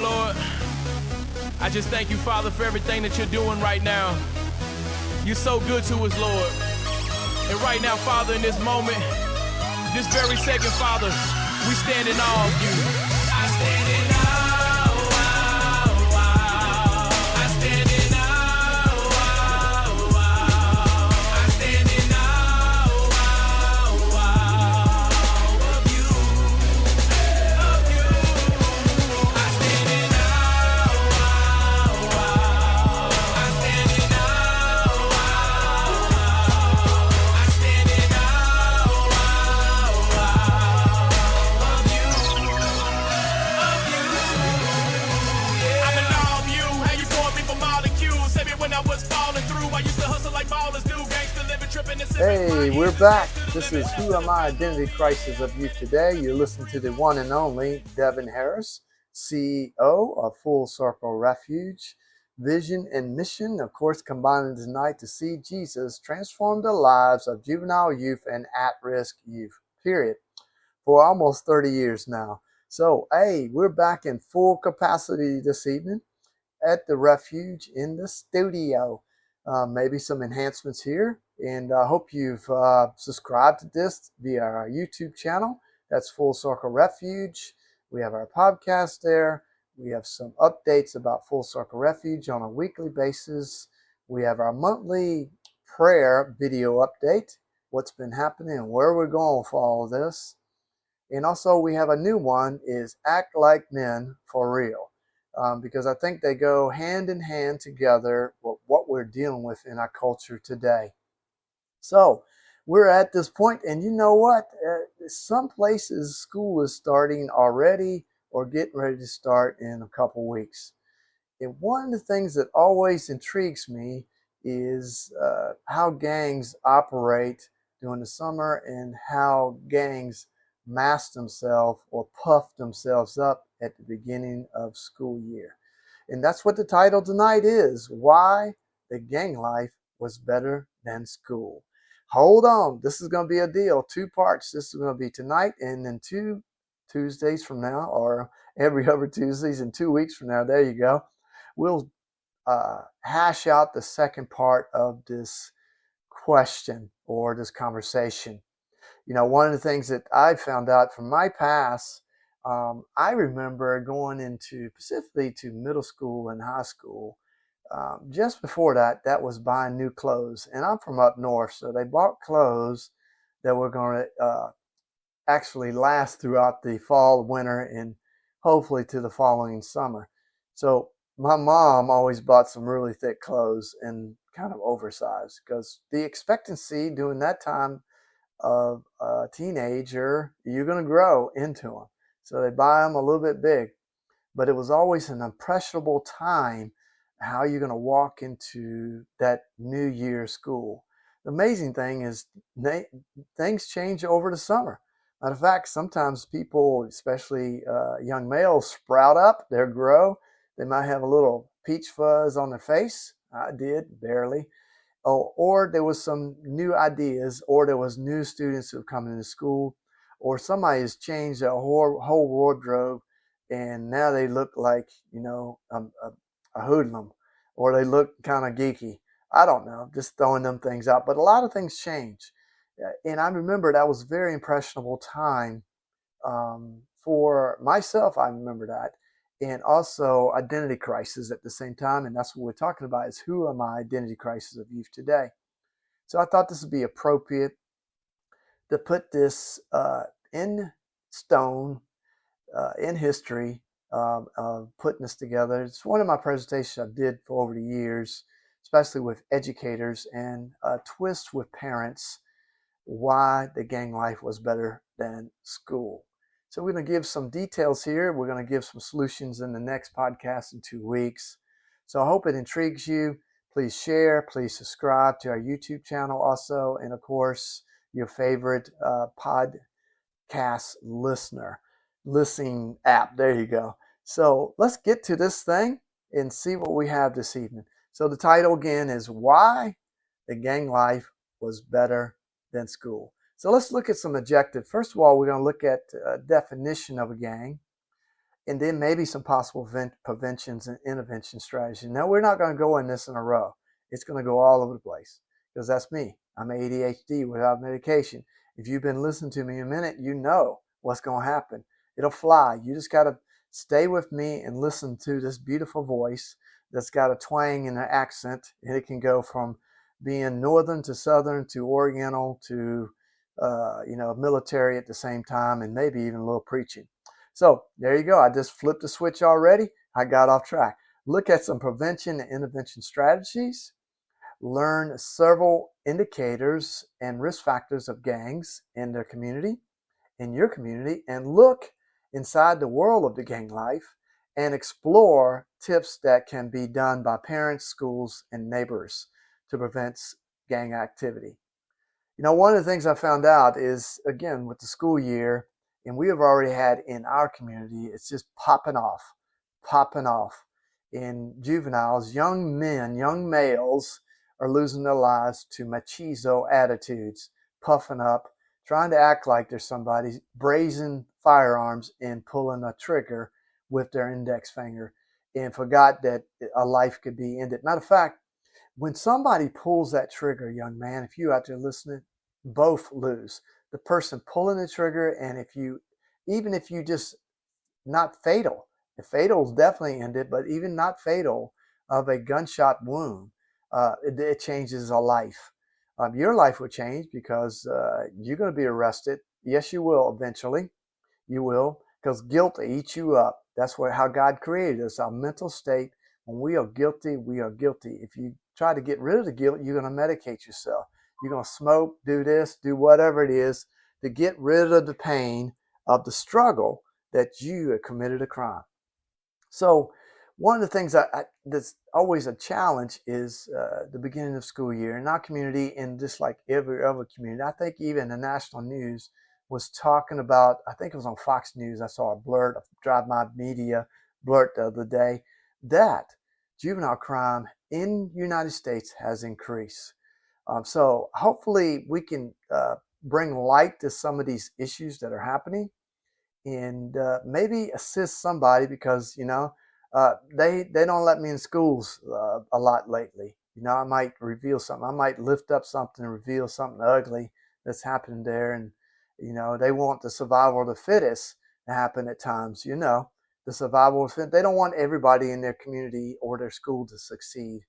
Lord, I just thank you, Father, for everything that you're doing right now. You're so good to us, Lord. And right now, Father, in this moment, this very second, Father, we stand in awe of you. I stand in awe. Hey, we're back. This is Who Am I? Identity Crisis of Youth Today. You're listening to the one and only Devin Harris, CEO of Full Circle Refuge. Vision and mission, of course, combining tonight to see Jesus transform the lives of juvenile youth and at-risk youth, period, for almost 30 years now. So, hey, we're back in full capacity this evening at the refuge in the studio. Maybe some enhancements here. And I hope you've subscribed to this via our YouTube channel. That's Full Circle Refuge. We have our podcast there. We have some updates about Full Circle Refuge on a weekly basis. We have our monthly prayer video update, what's been happening and where we're going for all of this. And also we have a new one, is Act Like Men for Real. Because I think they go hand in hand together with what we're dealing with in our culture today. So we're at this point, and you know what? Some places school is starting already or getting ready to start in a couple weeks. And one of the things that always intrigues me is how gangs operate during the summer and how gangs mask themselves or puff themselves up at the beginning of school year. And that's what the title tonight is, Why the Gang Life Was Better Than School. Hold on, this is going to be a deal, 2 parts. This is going to be tonight and then 2 Tuesdays from now, or every other Tuesdays and 2 weeks from now. There you go. We'll hash out the second part of this question or this conversation. You know, one of the things that I found out from my past, I remember going into specifically to middle school and high school. Just before that was buying new clothes. And I'm from up north, so they bought clothes that were going to actually last throughout the fall, winter, and hopefully to the following summer. So my mom always bought some really thick clothes and kind of oversized, because the expectancy during that time of a teenager, you're going to grow into them. So they buy them a little bit big. But it was always an impressionable time how you're going to walk into that new year school. The amazing thing is things change over the summer. Matter of fact, sometimes people, especially young males, sprout up, they grow. They might have a little peach fuzz on their face. I did, barely. Or there was some new ideas, or there was new students who have come into school, or somebody has changed their whole wardrobe, and now they look like, a hoodlum, or they look kind of geeky. I don't know, just throwing them things out. But a lot of things change. And I remember that was a very impressionable time for myself. I remember that. And also identity crisis at the same time. And that's what we're talking about, is who am I? Identity crisis of youth today. So I thought this would be appropriate to put this in stone, in history, of putting this together. It's one of my presentations I did for over the years, especially with educators, and a twist with parents, why the gang life was better than school. So we're going to give some details here. We're going to give some solutions in the next podcast in 2 weeks. So I hope it intrigues you. Please share. Please subscribe to our YouTube channel also. And of course, your favorite podcast listening app. There you go. So let's get to this thing and see what we have this evening. So the title again is Why the Gang Life Was Better Than School. So let's look at some adjectives. First of all, we're going to look at a definition of a gang. and then maybe some possible preventions and intervention strategies. Now, we're not going to go in this in a row. It's going to go all over the place because that's me. I'm ADHD without medication. If you've been listening to me a minute, you know what's going to happen. It'll fly. You just got to stay with me and listen to this beautiful voice that's got a twang and an accent. And it can go from being northern to southern to oriental to military at the same time, and maybe even a little preaching. So there you go. I just flipped the switch already. I got off track. Look at some prevention and intervention strategies. Learn several indicators and risk factors of gangs in their community, in your community, and look inside the world of the gang life and explore tips that can be done by parents, schools, and neighbors to prevent gang activity. One of the things I found out is, again, with the school year, and we have already had in our community, it's just popping off in juveniles. Young men, young males are losing their lives to machizo attitudes, puffing up, trying to act like they're somebody, brazen firearms and pulling a trigger with their index finger, and forgot that a life could be ended. Matter of fact, when somebody pulls that trigger, young man, if you out there listening, both lose. The person pulling the trigger, and even if you just not fatal, the fatal is definitely ended, but even not fatal of a gunshot wound, it changes a life. Your life will change because you're going to be arrested. Yes, you will eventually. You will, because guilt eats you up. That's how God created us, our mental state. When we are guilty, we are guilty. If you try to get rid of the guilt, you're going to medicate yourself. You're going to smoke, do this, do whatever it is to get rid of the pain of the struggle that you have committed a crime. So one of the things that's always a challenge is the beginning of school year in our community, and just like every other community. I think even the national news was talking about, I think it was on Fox News, I saw a blurt, a Drive My Media blurt the other day, that juvenile crime in the United States has increased. So hopefully we can bring light to some of these issues that are happening, and maybe assist somebody, because they don't let me in schools a lot lately. I might reveal something. I might lift up something and reveal something ugly that's happening there, and they want the survival of the fittest to happen at times. The survival of the fittest. They don't want everybody in their community or their school to succeed.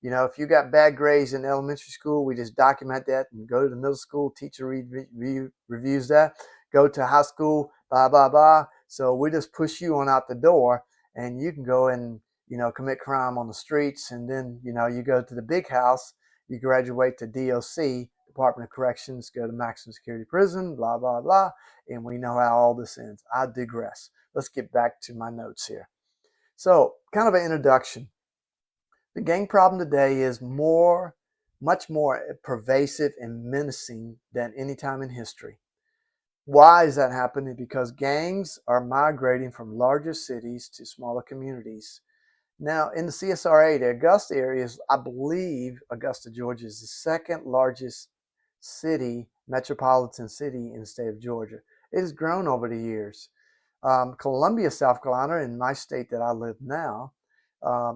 If you got bad grades in elementary school, we just document that and go to the middle school. Teacher reviews that. Go to high school, blah, blah, blah. So we just push you on out the door, and you can go and, commit crime on the streets. And then, you go to the big house, you graduate to DOC, Department of Corrections, go to maximum security prison, blah, blah, blah. And we know how all this ends. I digress. Let's get back to my notes here. So kind of an introduction. The gang problem today is much more pervasive and menacing than any time in history. Why is that happening? Because gangs are migrating from larger cities to smaller communities. Now, in the CSRA, the Augusta area is, I believe, Augusta, Georgia is the second largest metropolitan city in the state of Georgia. It has grown over the years. Columbia, South Carolina, in my state that I live now,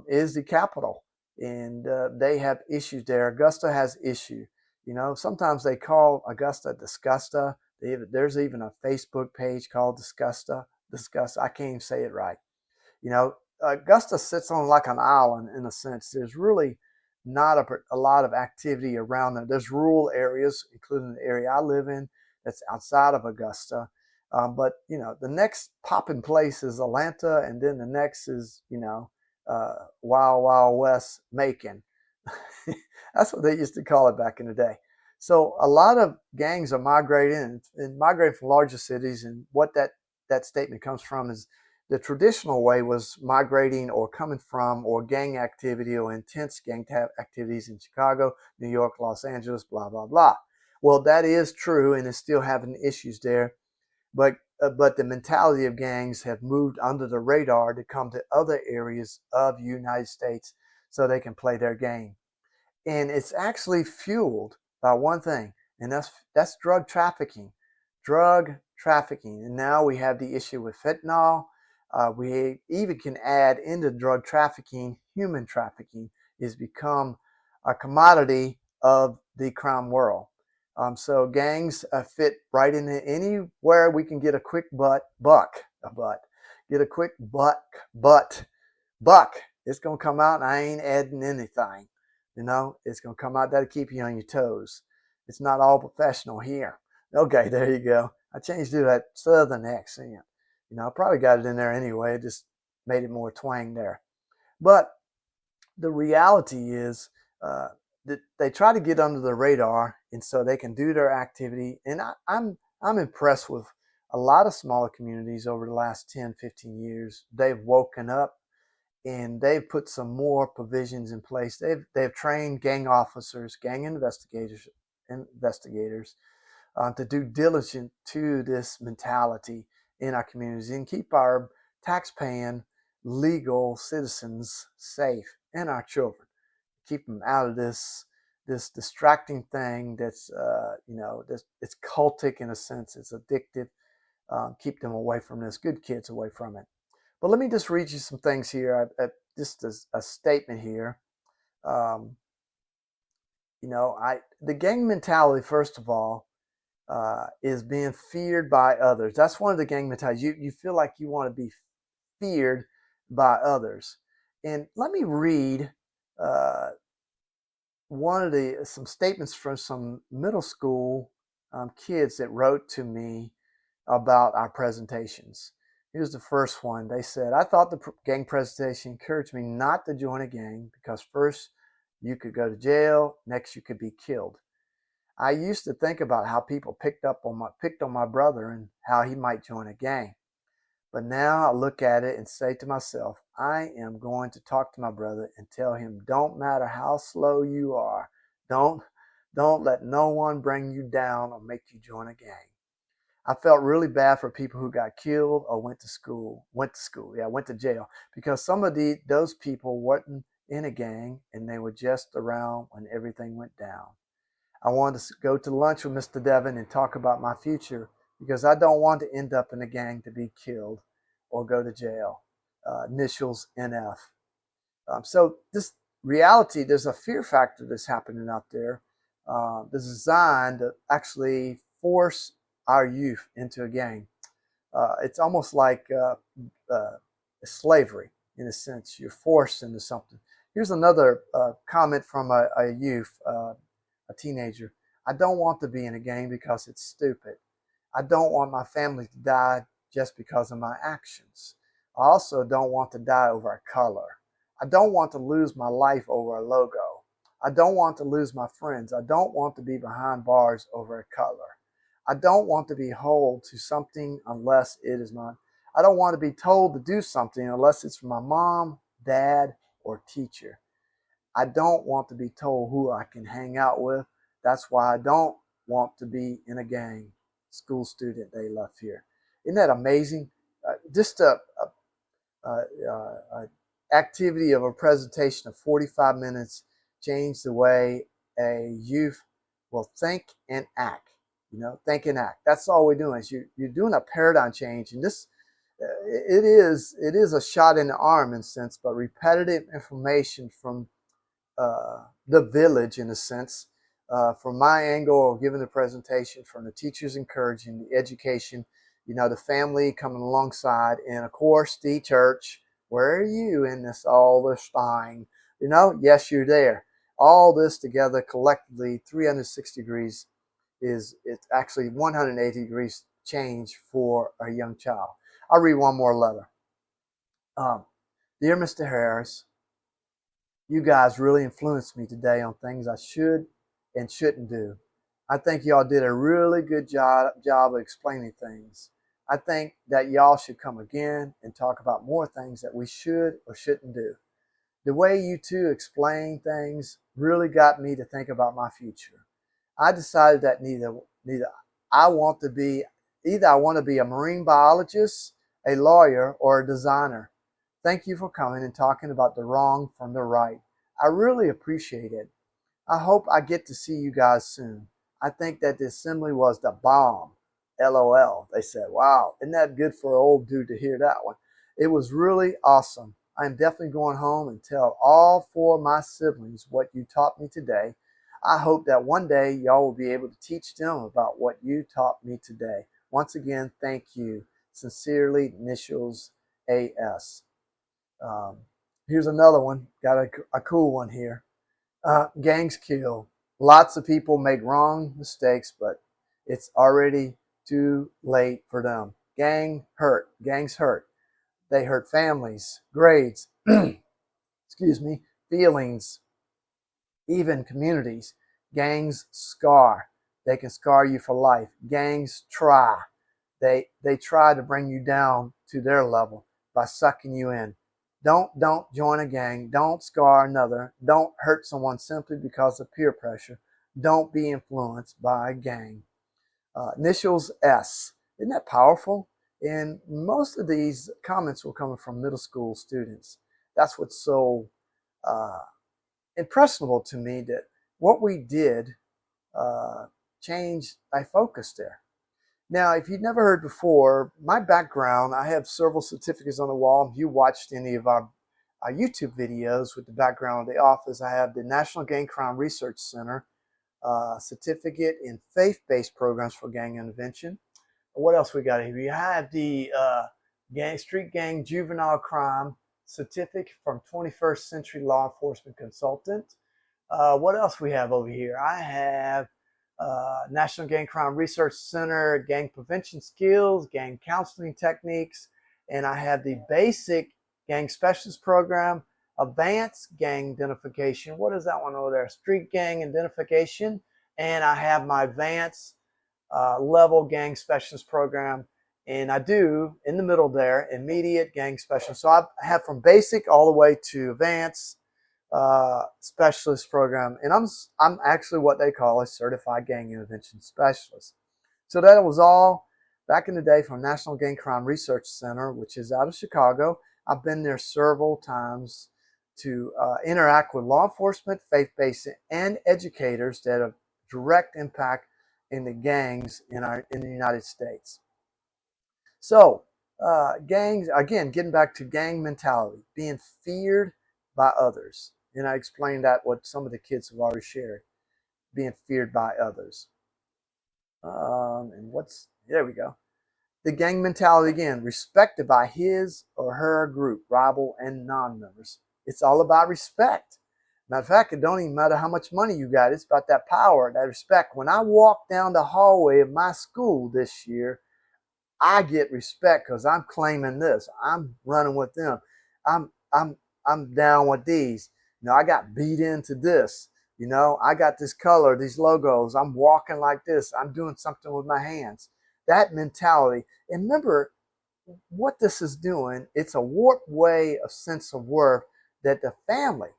is the capital. And they have issues there. Augusta has issue. Sometimes they call Augusta Disgusta. There's even a Facebook page called Disgusta. I can't even say it right. Augusta sits on like an island in a sense. There's really not a lot of activity around there. There's rural areas, including the area I live in, that's outside of Augusta. But the next popping place is Atlanta, and then the next is Wild Wild West Macon. That's what they used to call it back in the day. So a lot of gangs are migrating from larger cities, and what that statement comes from is the traditional way was migrating or coming from or gang activity or intense gang activities in Chicago, New York, Los Angeles, blah, blah, blah. Well, that is true, and it's still having issues there. But the mentality of gangs have moved under the radar to come to other areas of the United States so they can play their game. And it's actually fueled by one thing, and that's drug trafficking. And now we have the issue with fentanyl. We even can add into drug trafficking, human trafficking is become a commodity of the crime world. So gangs fit right in anywhere we can get a quick get a quick buck. It's going to come out and I ain't adding anything. It's going to come out. That'll keep you on your toes. It's not all professional here. Okay, there you go. I changed to that southern accent. I probably got it in there anyway. It just made it more twang there. But the reality is that they try to get under the radar, and so they can do their activity. And I'm impressed with a lot of smaller communities over the last 10, 15 years. They've woken up and they've put some more provisions in place. They've trained gang officers, gang investigators to do diligent to this mentality in our communities and keep our tax-paying legal citizens safe and our children. Keep them out of this distracting thing that's it's cultic in a sense. It's addictive. Keep them away from this. Good kids away from it. But let me just read you some things here. Just a statement here. The gang mentality, first of all, is being feared by others. That's one of the gang mentalities. You feel like you want to be feared by others. And let me read some statements from some middle school kids that wrote to me about our presentations. Here's the first one. They said, I thought the gang presentation encouraged me not to join a gang because first you could go to jail, next you could be killed. I used to think about how people picked on my brother and how he might join a gang. But now I look at it and say to myself, I am going to talk to my brother and tell him, don't matter how slow you are, don't let no one bring you down or make you join a gang. I felt really bad for people who got killed or went to jail, because some of those people weren't in a gang and they were just around when everything went down. I wanted to go to lunch with Mr. Devin and talk about my future because I don't want to end up in a gang to be killed or go to jail. Initials NF. So this reality, there's a fear factor that's happening out there that's designed to actually force our youth into a gang. It's almost like slavery in a sense. You're forced into something. Here's another comment from a youth, a teenager. I don't want to be in a gang because it's stupid. I don't want my family to die just because of my actions. I also don't want to die over a color. I don't want to lose my life over a logo. I don't want to lose my friends. I don't want to be behind bars over a color. I don't want to be held to something unless it is mine. I don't want to be told to do something unless it's from my mom, dad, or teacher. I don't want to be told who I can hang out with. That's why I don't want to be in a gang. School student they left here. Isn't that amazing? Just a activity of a presentation of 45 minutes changed the way a youth will think and act. Think and act. That's all we're doing. Is you're doing a paradigm change, and this it is a shot in the arm in a sense, but repetitive information from the village in a sense. From my angle of giving the presentation, from the teachers encouraging the education, the family coming alongside, and of course the church. Where are you in all this thing? Yes, you're there. All this together collectively, 360 degrees. It's actually 180 degrees change for a young child. I'll read one more letter. Dear Mr. Harris, you guys really influenced me today on things I should and shouldn't do. I think y'all did a really good job of explaining things. I think that y'all should come again and talk about more things that we should or shouldn't do. The way you two explain things really got me to think about my future. I decided that either I want to be a marine biologist, a lawyer, or a designer. Thank you for coming and talking about the wrong from the right. I really appreciate it. I hope I get to see you guys soon. I think that the assembly was the bomb. LOL. They said, wow, isn't that good for an old dude to hear that one? It was really awesome. I am definitely going home and tell all 4 of my siblings what you taught me today. I hope that one day y'all will be able to teach them about what you taught me today. Once again, thank you. Sincerely, Initials AS. Here's another one. Got a cool one here. Gangs kill. Lots of people make wrong mistakes, but it's already too late for them. Gangs hurt. They hurt families, grades, excuse me, feelings, even communities. Gangs scar. They can scar you for life. Gangs try. They try to bring you down to their level by sucking you in. Don't join a gang. Don't scar another. Don't hurt someone simply because of peer pressure. Don't be influenced by a gang. Initials S. Isn't that powerful? And most of these comments were coming from middle school students. That's what's so impressionable to me, that what we did changed my focus there. Now, if you've never heard before, my background, I have several certificates on the wall. If you watched any of our YouTube videos with the background of the office, I have the National Gang Crime Research Center certificate in faith-based programs for gang intervention. What else we got here? We have the street gang juvenile crime certificate from 21st Century Law Enforcement Consultant. What else we have over here? I have National Gang Crime Research Center, gang prevention skills, gang counseling techniques, and I have the basic gang specialist program, advanced gang identification. What is that one over there? Street gang identification. And I have my advanced level gang specialist program. And I do, in the middle there, immediate gang specialist. So I have from basic all the way to advanced specialist program, and I'm actually what they call a certified gang intervention specialist. So that was all back in the day from National Gang Crime Research Center, which is out of Chicago. I've been there several times to interact with law enforcement, faith-based, and educators that have direct impact in the gangs in the United States. So gangs, again, getting back to gang mentality, being feared by others. And I explained that what some of the kids have already shared, being feared by others. There we go. The gang mentality again, respected by his or her group, rival and non-members. It's all about respect. Matter of fact, it don't even matter how much money you got. It's about that power, that respect. When I walk down the hallway of my school this year, I get respect because I'm claiming this. I'm running with them. I'm down with these. I got beat into this. I got this color, these logos. I'm walking like this. I'm doing something with my hands. That mentality. And remember, what this is doing, it's a warped way of sense of worth that the family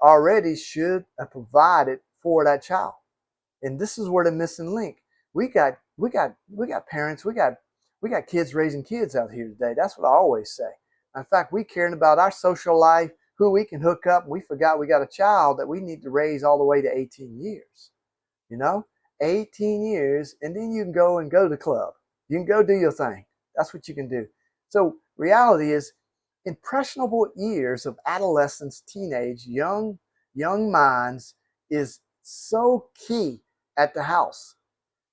already should have provided for that child. And this is where the missing link. We got parents, we got kids raising kids out here today. That's what I always say. In fact, we caring about our social life, who we can hook up. We forgot we got a child that we need to raise all the way to 18 years. 18 years, and then you can go to the club. You can go do your thing. That's what you can do. So reality is, impressionable years of adolescence, teenage, young minds is so key at the house.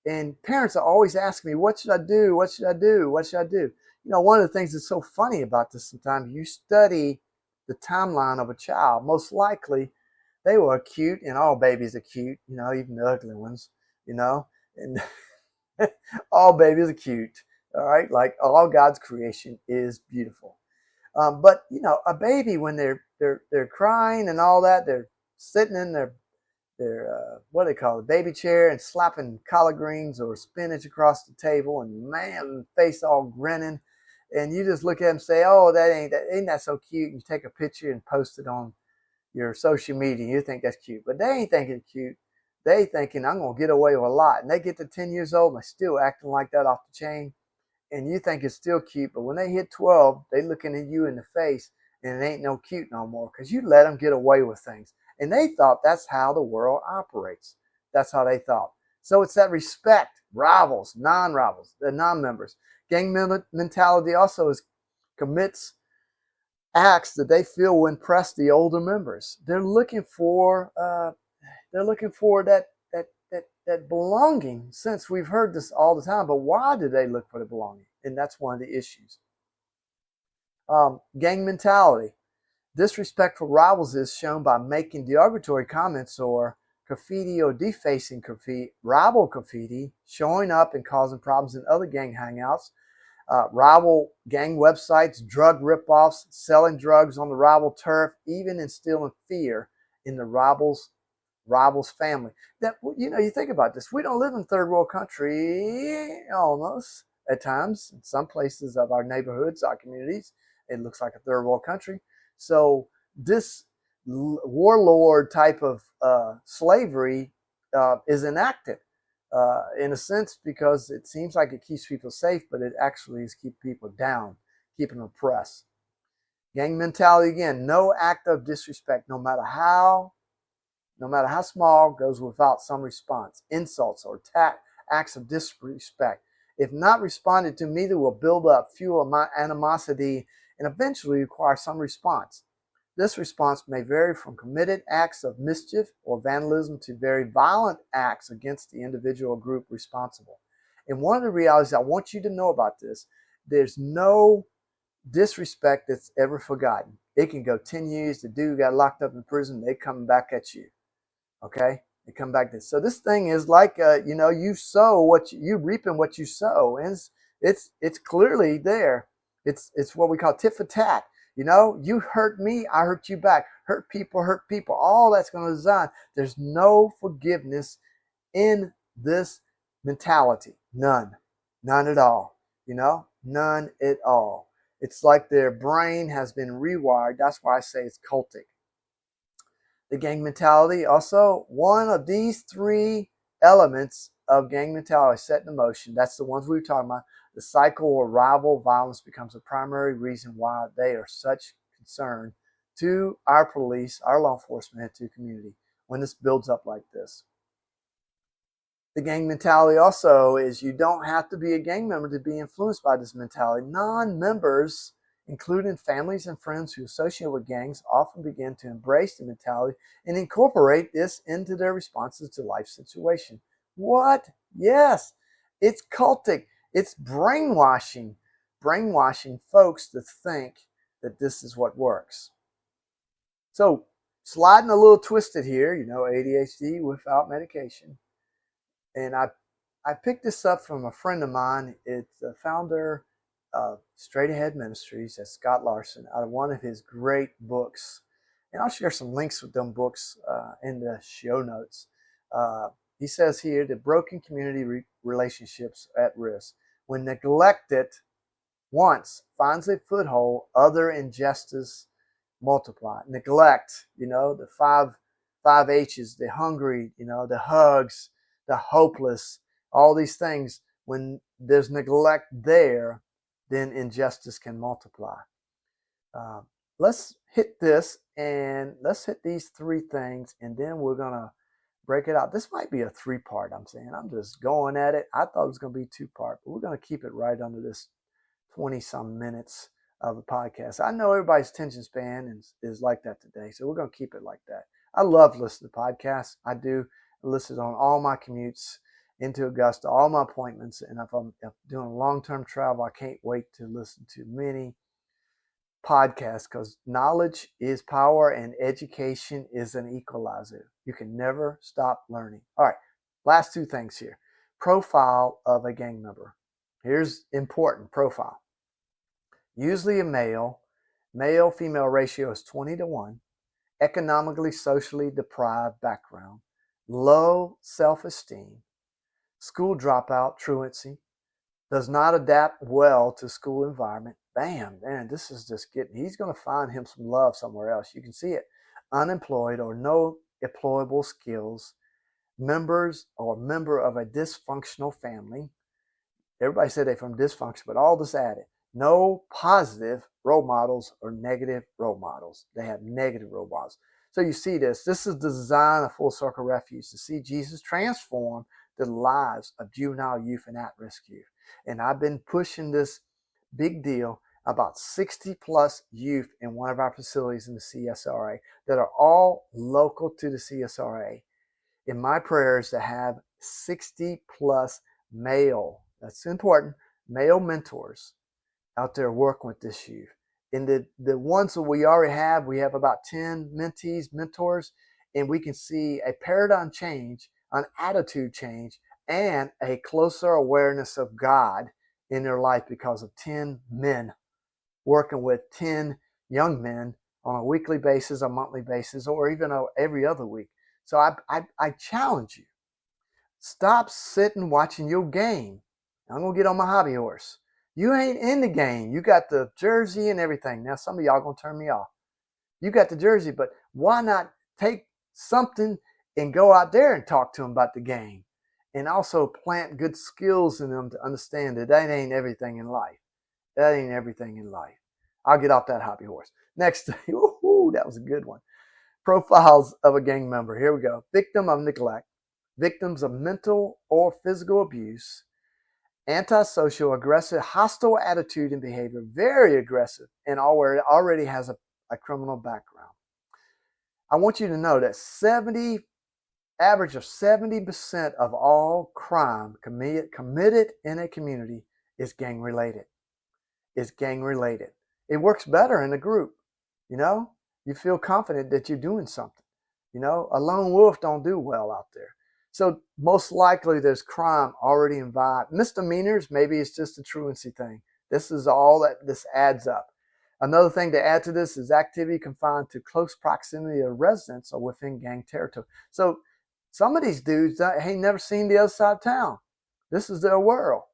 And parents are always asking me, what should I do? What should I do? What should I do? One of the things that's so funny about this sometimes, you study the timeline of a child. Most likely, they were cute, and all babies are cute, even the ugly ones, and all babies are cute, all right? Like all God's creation is beautiful. But, a baby, when they're crying and all that, they're sitting in their what do they call it, baby chair, and slapping collard greens or spinach across the table, and man, face all grinning. And you just look at them and say, oh, ain't that so cute? And you take a picture and post it on your social media. You think that's cute. But they ain't thinking cute. They thinking, I'm going to get away with a lot. And they get to 10 years old and they're still acting like that off the chain. And you think it's still cute. But when they hit 12, they looking at you in the face, and it ain't no cute no more because you let them get away with things. And they thought that's how the world operates. That's how they thought. So it's that respect, rivals, non-rivals, the non-members. Gang mentality also is commits acts that they feel will impress the older members. They're looking for that belonging. Since we've heard this all the time, but why do they look for the belonging? And that's one of the issues. Gang mentality. Disrespectful rivals is shown by making derogatory comments or graffiti or defacing graffiti, rival graffiti, showing up and causing problems in other gang hangouts, rival gang websites, drug ripoffs, selling drugs on the rival turf, even instilling fear in the rival's family. That, you think about this. We don't live in third world country almost at times. In some places of our neighborhoods, our communities, it looks like a third world country. So this warlord type of slavery is enacted in a sense because it seems like it keeps people safe, but it actually is keeping people down, keeping them oppressed. Gang mentality again, no act of disrespect, no matter how small, goes without some response. Insults or acts of disrespect, if not responded to, neither will build up, fuel my animosity, and eventually require some response. This response may vary from committed acts of mischief or vandalism to very violent acts against the individual or group responsible. And one of the realities I want you to know about this, there's no disrespect that's ever forgotten. It can go 10 years. The dude got locked up in prison. They come back at you. Okay? They come back to. So this thing is like, you sow what you reaping what you sow. And it's clearly there. It's what we call tit for tat. You hurt me, I hurt you back. Hurt people. All that's going to design. There's no forgiveness in this mentality. None at all. None at all. It's like their brain has been rewired. That's why I say it's cultic. The gang mentality, also one of these three elements of gang mentality set in motion. That's the ones we were talking about. The cycle or rival violence becomes a primary reason why they are such concern to our police, our law enforcement, and to the community when this builds up like this. The gang mentality also is you don't have to be a gang member to be influenced by this mentality. Non-members, including families and friends who associate with gangs, often begin to embrace the mentality and incorporate this into their responses to life situation. What? Yes, it's cultic. It's brainwashing folks to think that this is what works. So, sliding a little twisted here, ADHD without medication. And I picked this up from a friend of mine. It's the founder of Straight Ahead Ministries, that's Scott Larson, out of one of his great books. And I'll share some links with them books in the show notes. He says here that broken community relationships at risk. When neglected once finds a foothold, other injustice multiply. Neglect, the five H's, the hungry, the hugs, the hopeless, all these things. When there's neglect there, then injustice can multiply. Let's hit this, and let's hit these three things, and then we're going to break it out. This might be a 3-part, I'm saying. I'm just going at it. I thought it was going to be 2-part, but we're going to keep it right under this 20-some minutes of a podcast. I know everybody's attention span is like that today, so we're going to keep it like that. I love listening to podcasts. I do. I listen on all my commutes into Augusta, all my appointments, and if I'm doing long-term travel, I can't wait to listen to many podcasts because knowledge is power and education is an equalizer. You can never stop learning. All right, last 2 things here. Profile of a gang member. Here's important profile. Usually a male-female ratio is 20-1, economically, socially deprived background, low self-esteem, school dropout, truancy, does not adapt well to school environment. Bam, man, this is just he's going to find him some love somewhere else. You can see it. Unemployed or no employable skills, member of a dysfunctional family. Everybody said they're from dysfunction, but all this added. No positive role models or negative role models. They have negative role models. So you see this. This is the design of Full Circle Refuge, to see Jesus transform the lives of juvenile youth and at-risk youth. And I've been pushing this big deal. about 60 plus youth in one of our facilities in the CSRA that are all local to the CSRA. In my prayer is to have 60 plus male, that's important, male mentors out there working with this youth. And the ones that we already have, we have about 10 mentees, mentors, and we can see a paradigm change, an attitude change, and a closer awareness of God in their life because of 10 men working with 10 young men on a weekly basis, a monthly basis, or even every other week. So I challenge you, stop sitting watching your game. I'm going to get on my hobby horse. You ain't in the game. You got the jersey and everything. Now, some of y'all going to turn me off. You got the jersey, but why not take something and go out there and talk to them about the game? And also plant good skills in them to understand that ain't everything in life. That ain't everything in life. I'll get off that hobby horse. Next, ooh, that was a good one. Profiles of a gang member. Here we go. Victim of neglect, victims of mental or physical abuse, antisocial, aggressive, hostile attitude and behavior, very aggressive, and already has a criminal background. I want you to know that average of 70% of all crime committed in a community is gang related. It's gang related. It works better in a group. You know, you feel confident that you're doing something. You know, a lone wolf don't do well out there. So most likely there's crime already involved. Misdemeanors, maybe it's just a truancy thing. This is all that this adds up. Another thing to add to this is activity confined to close proximity of residents or within gang territory. So some of these dudes ain't never seen the other side of town. This is their world.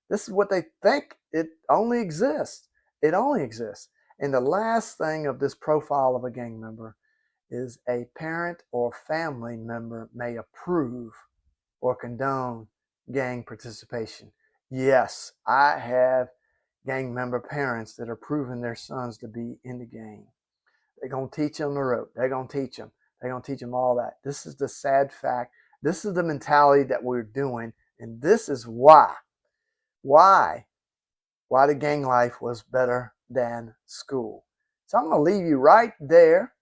This is what they think it only exists. It only exists. And the last thing of this profile of a gang member is a parent or family member may approve or condone gang participation. Yes, I have gang member parents that are proving their sons to be in the gang. They're going to teach them the rope. They're going to teach them. They're going to teach them all that. This is the sad fact. This is the mentality that we're doing. And this is why the gang life was better than school. So I'm going to leave you right there,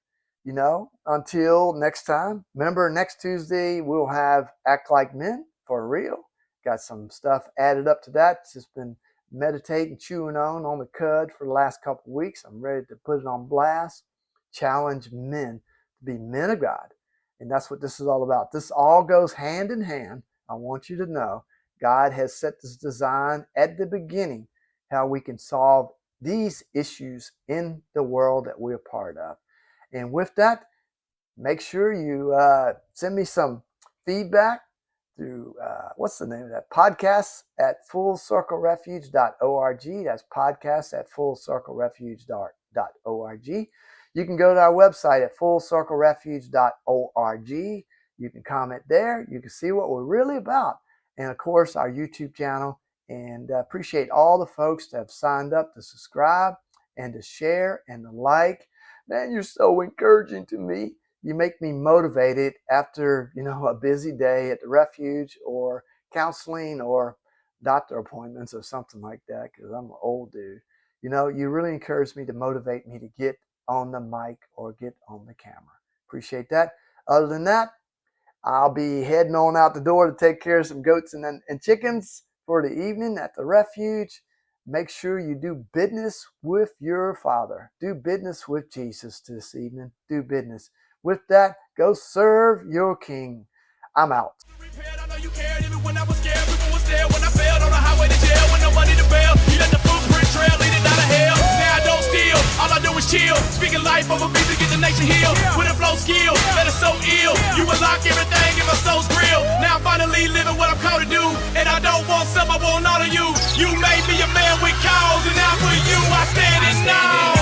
you know, until next time. Remember, next Tuesday, we'll have Act Like Men for real. Got some stuff added up to that. It's just been meditating, chewing on the cud for the last couple of weeks. I'm ready to put it on blast. Challenge men to be men of God. And that's what this is all about. This all goes hand in hand. I want you to know God has set this design at the beginning, how we can solve these issues in the world that we're part of. And with that, make sure you send me some feedback through, what's the name of that? Podcasts at fullcirclerefuge.org. That's podcasts at fullcirclerefuge.org. You can go to our website at fullcirclerefuge.org. You can comment there. You can see what we're really about. And of course, our YouTube channel. And appreciate all the folks that have signed up to subscribe and to share and to like. Man, you're so encouraging to me. You make me motivated after, you know, a busy day at the refuge or counseling or doctor appointments or something like that, because I'm an old dude. You know, you really encourage me to motivate me to get on the mic or get on the camera. Appreciate that. Other than that, I'll be heading on out the door to take care of some goats and chickens for the evening at the refuge. Make sure you do business with your Father. Do business with Jesus this evening. Do business. With that, go serve your King. I'm out. I know you cared even when I was scared. People was there when I failed on the highway to jail with no money to bail. You let the footprint trail leading out of hell. Now I don't steal, all I do is chill. Speaking life over beats to get the nation healed. With a flow skill that is so ill. You unlock everything in my soul's grill. Now I'm finally living what I'm called to do. And I don't want some, I want all of you. You made me a man with cause, and now for you I stand in now.